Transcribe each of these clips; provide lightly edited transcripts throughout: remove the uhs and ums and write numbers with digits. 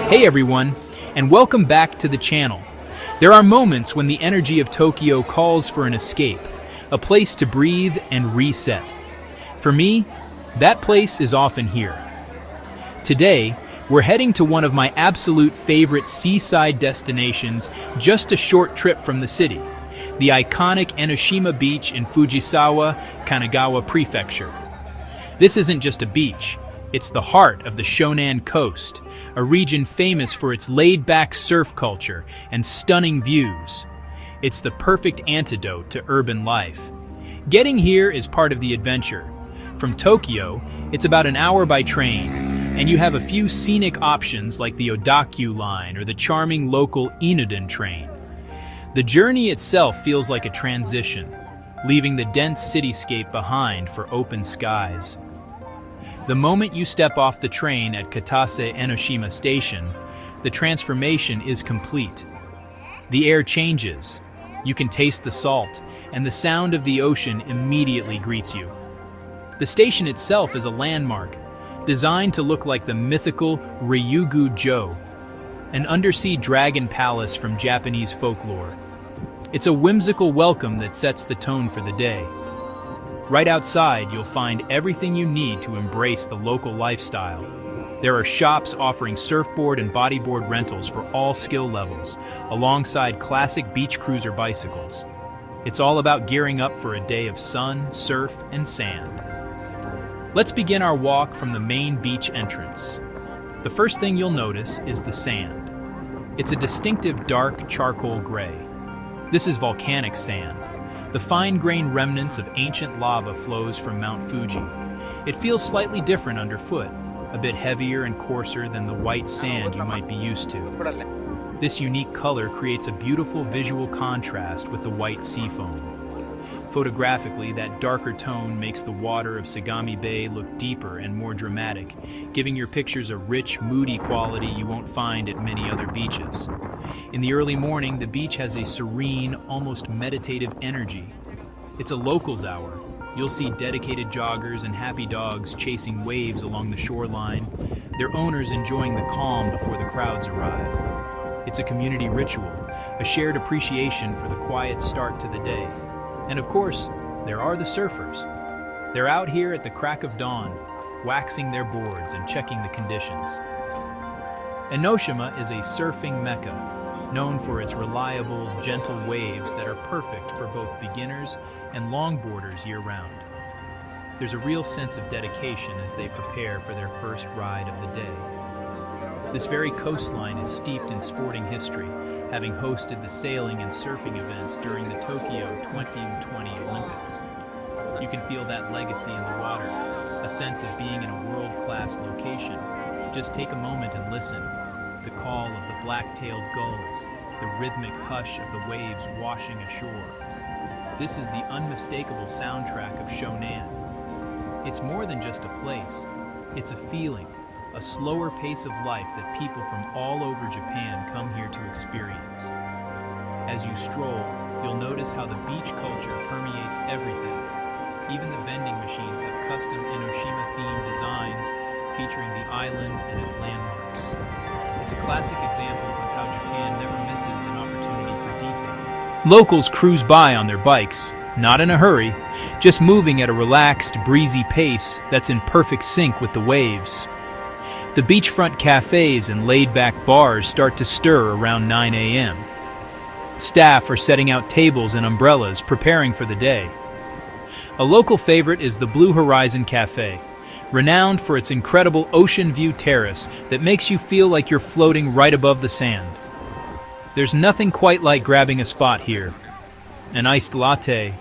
Hey everyone, and welcome back to the channel. There are moments when the energy of Tokyo calls for an escape, a place to breathe and reset. For me, that place is often here. Today, we're heading to one of my absolute favorite seaside destinations, just a short trip from the city, the iconic Enoshima Beach in Fujisawa, Kanagawa Prefecture. This isn't just a beach, it's the heart of the Shonan coast, a region famous for its laid-back surf culture and stunning views. It's the perfect antidote to urban life. Getting here is part of the adventure. From Tokyo, it's about an hour by train, and you have a few scenic options like the Odakyū line or the charming local Enoden train. The journey itself feels like a transition, leaving the dense cityscape behind for open skies. The moment you step off the train at Katase-Enoshima station, the transformation is complete. The air changes, you can taste the salt, and the sound of the ocean immediately greets you. The station itself is a landmark, designed to look like the mythical Ryugu-jo, an undersea dragon palace from Japanese folklore. It's a whimsical welcome that sets the tone for the day. Right outside, you'll find everything you need to embrace the local lifestyle. There are shops offering surfboard and bodyboard rentals for all skill levels, alongside classic beach cruiser bicycles. It's all about gearing up for a day of sun, surf, and sand. Let's begin our walk from the main beach entrance. The first thing you'll notice is the sand. It's a distinctive dark charcoal gray. This is volcanic sand. The fine-grained remnants of ancient lava flows from Mount Fuji. It feels slightly different underfoot, a bit heavier and coarser than the white sand you might be used to. This unique color creates a beautiful visual contrast with the white sea foam. Photographically, that darker tone makes the water of Sagami Bay look deeper and more dramatic, giving your pictures a rich, moody quality you won't find at many other beaches. In the early morning, the beach has a serene, almost meditative energy. It's a locals' hour. You'll see dedicated joggers and happy dogs chasing waves along the shoreline, their owners enjoying the calm before the crowds arrive. It's a community ritual, a shared appreciation for the quiet start to the day. And of course, there are the surfers. They're out here at the crack of dawn, waxing their boards and checking the conditions. Enoshima is a surfing mecca, known for its reliable, gentle waves that are perfect for both beginners and longboarders year-round. There's a real sense of dedication as they prepare for their first ride of the day. This very coastline is steeped in sporting history, having hosted the sailing and surfing events during the Tokyo 2020 Olympics. You can feel that legacy in the water, a sense of being in a world-class location. Just take a moment and listen. The call of the black-tailed gulls, the rhythmic hush of the waves washing ashore. This is the unmistakable soundtrack of Shonan. It's more than just a place. It's a feeling, a slower pace of life that people from all over Japan come here to experience. As you stroll, you'll notice how the beach culture permeates everything. Even the vending machines have custom Enoshima-themed designs featuring the island and its landmarks. It's a classic example of how Japan never misses an opportunity for detail. Locals cruise by on their bikes, not in a hurry, just moving at a relaxed, breezy pace that's in perfect sync with the waves. The beachfront cafés and laid-back bars start to stir around 9 a.m. Staff are setting out tables and umbrellas, preparing for the day. A local favorite is the Blue Horizon Cafe, renowned for its incredible ocean view terrace that makes you feel like you're floating right above the sand. There's nothing quite like grabbing a spot here. An iced latte,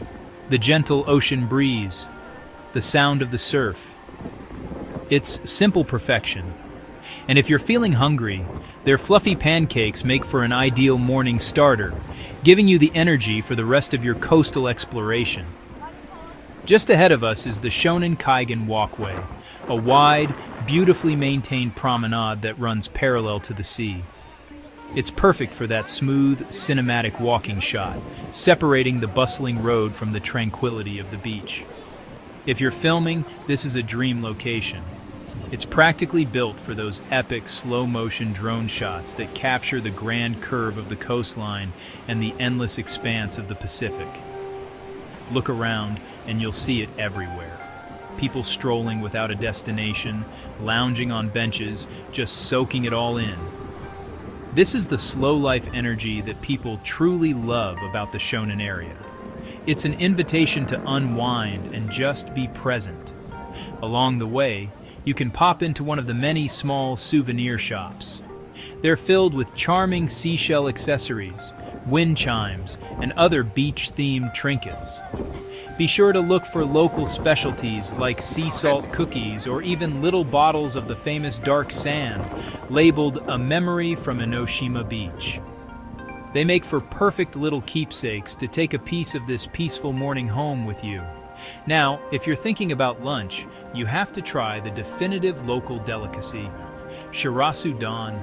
the gentle ocean breeze, the sound of the surf. It's simple perfection. And if you're feeling hungry, their fluffy pancakes make for an ideal morning starter, giving you the energy for the rest of your coastal exploration. Just ahead of us is the Shōnan-Enoshima Walkway, a wide, beautifully maintained promenade that runs parallel to the sea. It's perfect for that smooth, cinematic walking shot, separating the bustling road from the tranquility of the beach. If you're filming, this is a dream location. It's practically built for those epic slow-motion drone shots that capture the grand curve of the coastline and the endless expanse of the Pacific. Look around and you'll see it everywhere. People strolling without a destination, lounging on benches, just soaking it all in. This is the slow-life energy that people truly love about the Shonan area. It's an invitation to unwind and just be present. Along the way, you can pop into one of the many small souvenir shops. They're filled with charming seashell accessories, wind chimes, and other beach-themed trinkets. Be sure to look for local specialties like sea salt cookies or even little bottles of the famous dark sand, labeled "A Memory from Enoshima Beach." They make for perfect little keepsakes to take a piece of this peaceful morning home with you. Now, if you're thinking about lunch, you have to try the definitive local delicacy, shirasu don.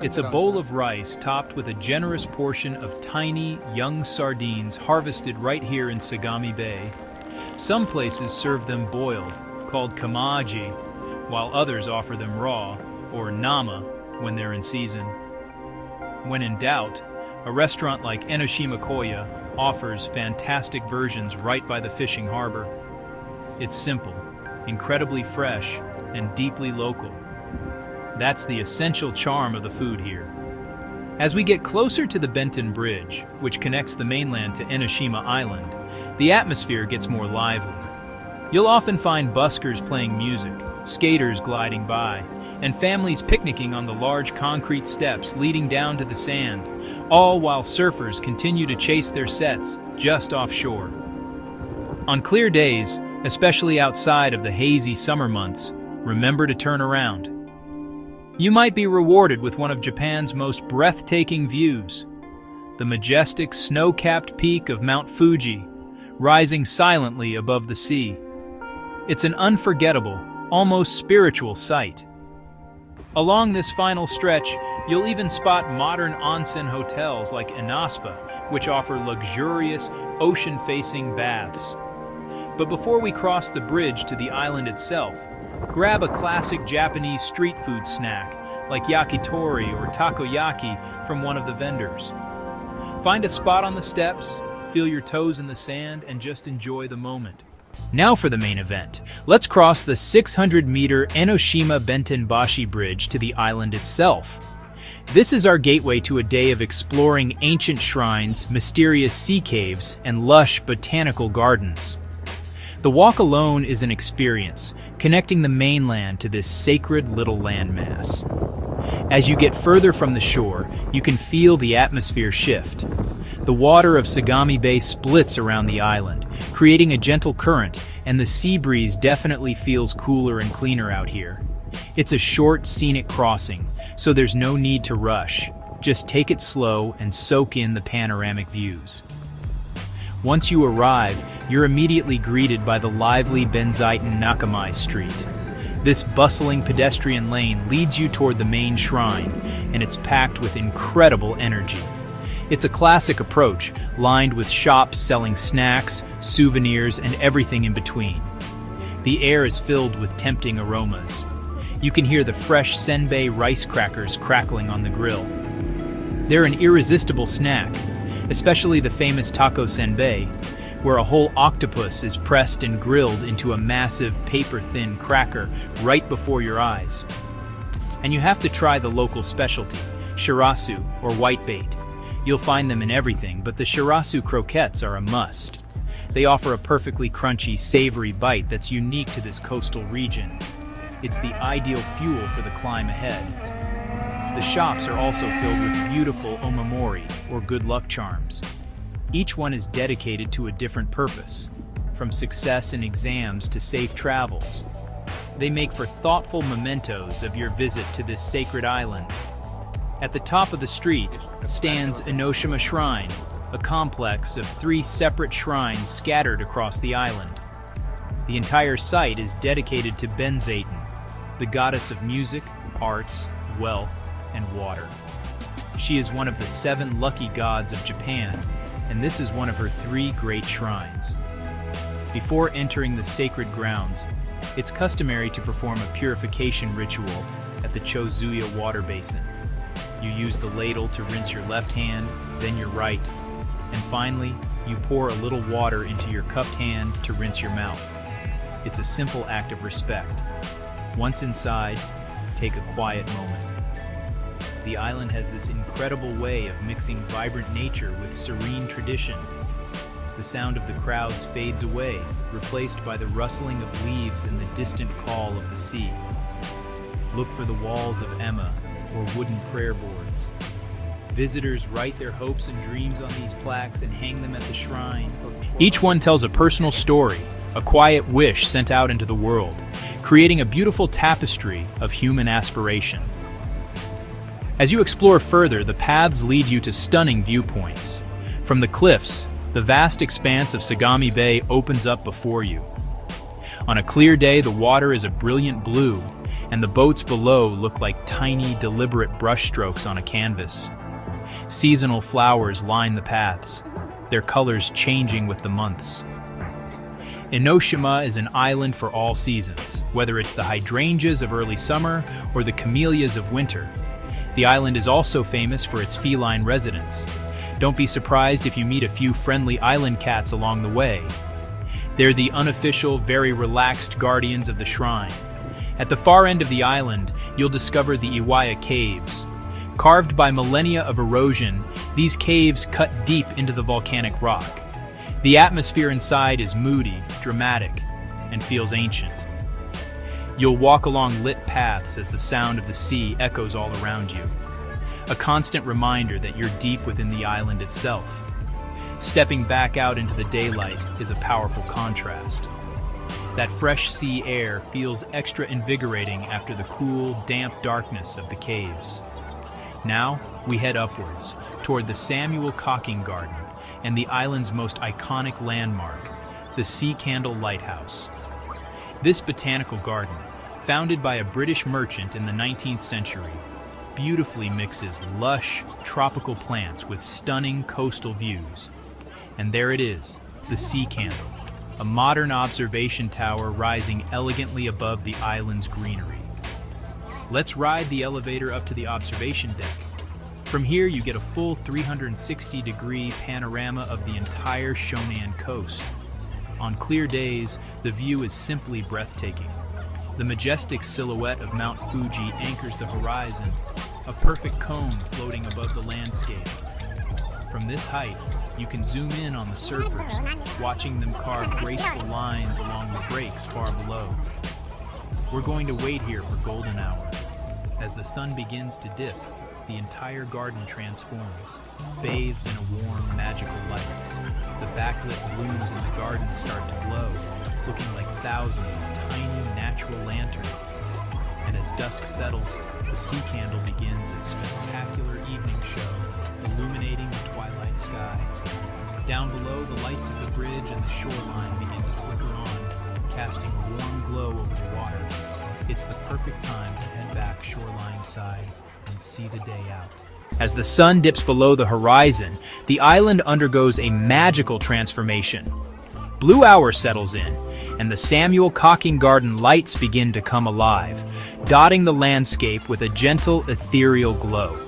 It's a bowl of rice topped with a generous portion of tiny, young sardines harvested right here in Sagami Bay. Some places serve them boiled, called kamaji, while others offer them raw, or nama, when they're in season. When in doubt, a restaurant like Enoshima Koya offers fantastic versions right by the fishing harbor. It's simple, incredibly fresh, and deeply local. That's the essential charm of the food here. As we get closer to the Benten Bridge, which connects the mainland to Enoshima Island, the atmosphere gets more lively. You'll often find buskers playing music, skaters gliding by, and families picnicking on the large concrete steps leading down to the sand, all while surfers continue to chase their sets just offshore. On clear days, especially outside of the hazy summer months, remember to turn around. You might be rewarded with one of Japan's most breathtaking views, the majestic snow-capped peak of Mount Fuji, rising silently above the sea. It's an unforgettable, almost spiritual sight. Along this final stretch, you'll even spot modern onsen hotels like Inaspa, which offer luxurious, ocean-facing baths. But before we cross the bridge to the island itself, grab a classic Japanese street food snack like yakitori or takoyaki from one of the vendors. Find a spot on the steps, feel your toes in the sand, and just enjoy the moment. Now for the main event. Let's cross the 600-meter Enoshima Bentenbashi Bridge to the island itself. This is our gateway to a day of exploring ancient shrines, mysterious sea caves, and lush botanical gardens. The walk alone is an experience, connecting the mainland to this sacred little landmass. As you get further from the shore, you can feel the atmosphere shift. The water of Sagami Bay splits around the island, creating a gentle current, and the sea breeze definitely feels cooler and cleaner out here. It's a short, scenic crossing, so there's no need to rush. Just take it slow and soak in the panoramic views. Once you arrive, you're immediately greeted by the lively Benzaiten Nakamai Street. This bustling pedestrian lane leads you toward the main shrine, and it's packed with incredible energy. It's a classic approach, lined with shops selling snacks, souvenirs, and everything in between. The air is filled with tempting aromas. You can hear the fresh senbei rice crackers crackling on the grill. They're an irresistible snack, especially the famous taco senbei, where a whole octopus is pressed and grilled into a massive paper-thin cracker right before your eyes. And you have to try the local specialty, shirasu, or whitebait. You'll find them in everything, but the shirasu croquettes are a must. They offer a perfectly crunchy, savory bite that's unique to this coastal region. It's the ideal fuel for the climb ahead. The shops are also filled with beautiful omamori, or good luck charms. Each one is dedicated to a different purpose, from success in exams to safe travels. They make for thoughtful mementos of your visit to this sacred island. At the top of the street stands Enoshima Shrine, a complex of 3 separate shrines scattered across the island. The entire site is dedicated to Benzaiten, the goddess of music, arts, wealth, and water. She is one of the 7 lucky gods of Japan, and this is one of her 3 great shrines. Before entering the sacred grounds, It's customary to perform a purification ritual at the Chozuya water basin. You use the ladle to rinse your left hand, then your right, and finally, you pour a little water into your cupped hand to rinse your mouth. It's a simple act of respect. Once inside, take a quiet moment. The island has this incredible way of mixing vibrant nature with serene tradition. The sound of the crowds fades away, replaced by the rustling of leaves and the distant call of the sea. Look for the walls of Emma or wooden prayer boards. Visitors write their hopes and dreams on these plaques and hang them at the shrine. Each one tells a personal story, a quiet wish sent out into the world, creating a beautiful tapestry of human aspiration. As you explore further, the paths lead you to stunning viewpoints. From the cliffs, the vast expanse of Sagami Bay opens up before you. On a clear day, the water is a brilliant blue, and the boats below look like tiny, deliberate brushstrokes on a canvas. Seasonal flowers line the paths, their colors changing with the months. Enoshima is an island for all seasons, whether it's the hydrangeas of early summer or the camellias of winter. The island is also famous for its feline residents. Don't be surprised if you meet a few friendly island cats along the way. They're the unofficial, very relaxed guardians of the shrine. At the far end of the island, you'll discover the Iwaya Caves. Carved by millennia of erosion, these caves cut deep into the volcanic rock. The atmosphere inside is moody, dramatic, and feels ancient. You'll walk along lit paths as the sound of the sea echoes all around you, a constant reminder that you're deep within the island itself. Stepping back out into the daylight is a powerful contrast. That fresh sea air feels extra invigorating after the cool, damp darkness of the caves. Now, we head upwards, toward the Samuel Cocking Garden and the island's most iconic landmark, the Sea Candle Lighthouse. This botanical garden, founded by a British merchant in the 19th century, beautifully mixes lush, tropical plants with stunning coastal views. And there it is, the Sea Candle, a modern observation tower rising elegantly above the island's greenery. Let's ride the elevator up to the observation deck. From here, you get a full 360-degree panorama of the entire Shonan coast. On clear days, the view is simply breathtaking. The majestic silhouette of Mount Fuji anchors the horizon, a perfect cone floating above the landscape. From this height, you can zoom in on the surfers, watching them carve graceful lines along the breaks far below. We're going to wait here for golden hour. As the sun begins to dip, the entire garden transforms, bathed in a warm, magical light. The backlit blooms in the garden start to glow, looking like thousands of tiny, natural lanterns. And as dusk settles, the Sea Candle begins its spectacular evening show, illuminating the twilight sky. Down below, the lights of the bridge and the shoreline begin to flicker on, casting a warm glow over the water. It's the perfect time to head back shoreline side and see the day out. As the sun dips below the horizon, the island undergoes a magical transformation. Blue hour settles in, and the Samuel Cocking Garden lights begin to come alive, dotting the landscape with a gentle, ethereal glow.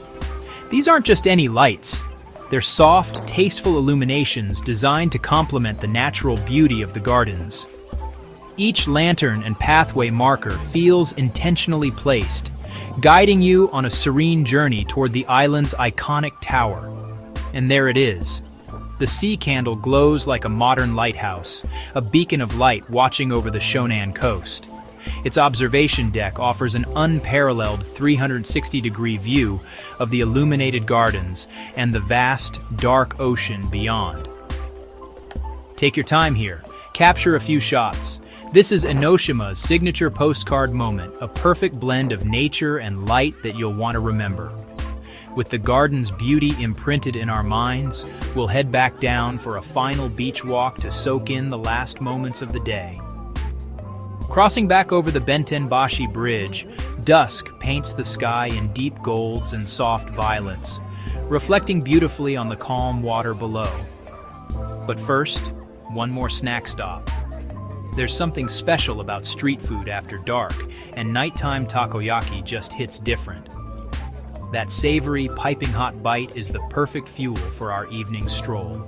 These aren't just any lights. They're soft, tasteful illuminations designed to complement the natural beauty of the gardens. Each lantern and pathway marker feels intentionally placed, guiding you on a serene journey toward the island's iconic tower. And there it is. The Sea Candle glows like a modern lighthouse, a beacon of light watching over the Shonan coast. Its observation deck offers an unparalleled 360-degree view of the illuminated gardens and the vast, dark ocean beyond. Take your time here. Capture a few shots. This is Enoshima's signature postcard moment, a perfect blend of nature and light that you'll want to remember. With the garden's beauty imprinted in our minds, we'll head back down for a final beach walk to soak in the last moments of the day. Crossing back over the Bentenbashi Bridge, dusk paints the sky in deep golds and soft violets, reflecting beautifully on the calm water below. But first, one more snack stop. There's something special about street food after dark, and nighttime takoyaki just hits different. That savory, piping hot bite is the perfect fuel for our evening stroll.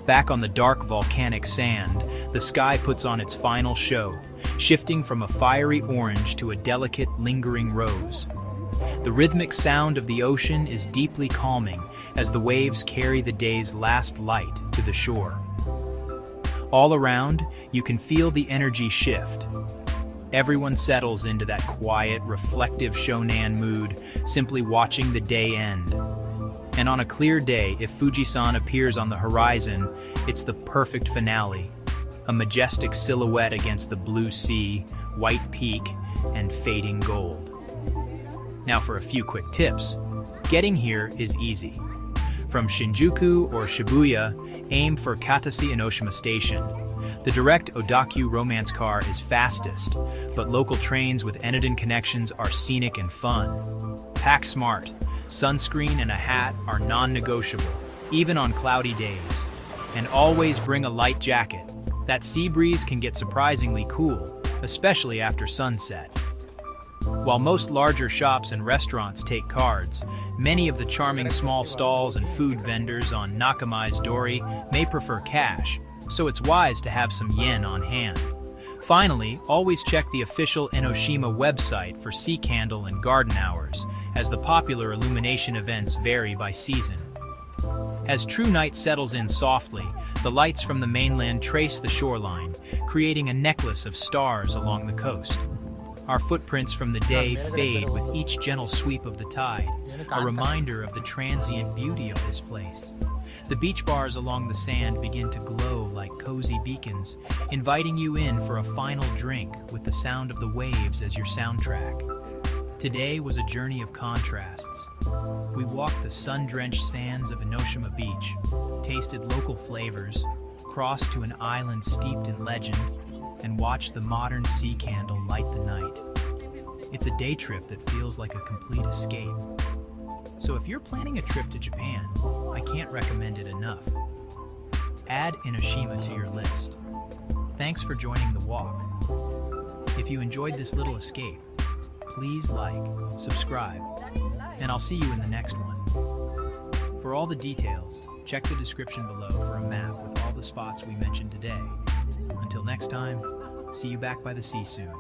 Back on the dark volcanic sand, the sky puts on its final show, shifting from a fiery orange to a delicate, lingering rose. The rhythmic sound of the ocean is deeply calming as the waves carry the day's last light to the shore. All around, you can feel the energy shift. Everyone settles into that quiet, reflective Shonan mood, simply watching the day end. And on a clear day, if Fujisan appears on the horizon, it's the perfect finale. A majestic silhouette against the blue sea, white peak, and fading gold. Now for a few quick tips. Getting here is easy. From Shinjuku or Shibuya, aim for Katase-Enoshima Station. The direct Odakyū romance car is fastest, but local trains with Enoden connections are scenic and fun. Pack smart. Sunscreen and a hat are non-negotiable, even on cloudy days. And always bring a light jacket. That sea breeze can get surprisingly cool, especially after sunset. While most larger shops and restaurants take cards, many of the charming small stalls and food vendors on Nakamai's Dori may prefer cash, so it's wise to have some yen on hand. Finally, always check the official Enoshima website for sea candle and garden hours, as the popular illumination events vary by season. As true night settles in softly, the lights from the mainland trace the shoreline, creating a necklace of stars along the coast. Our footprints from the day fade with each gentle sweep of the tide, a reminder of the transient beauty of this place. The beach bars along the sand begin to glow like cozy beacons, inviting you in for a final drink with the sound of the waves as your soundtrack. Today was a journey of contrasts. We walked the sun-drenched sands of Enoshima Beach, tasted local flavors, crossed to an island steeped in legend, and watch the modern sea candle light the night. It's a day trip that feels like a complete escape. So if you're planning a trip to Japan, I can't recommend it enough. Add Enoshima to your list. Thanks for joining the walk. If you enjoyed this little escape, please like, subscribe, and I'll see you in the next one. For all the details, check the description below for a map with all the spots we mentioned today. Until next time, see you back by the sea soon.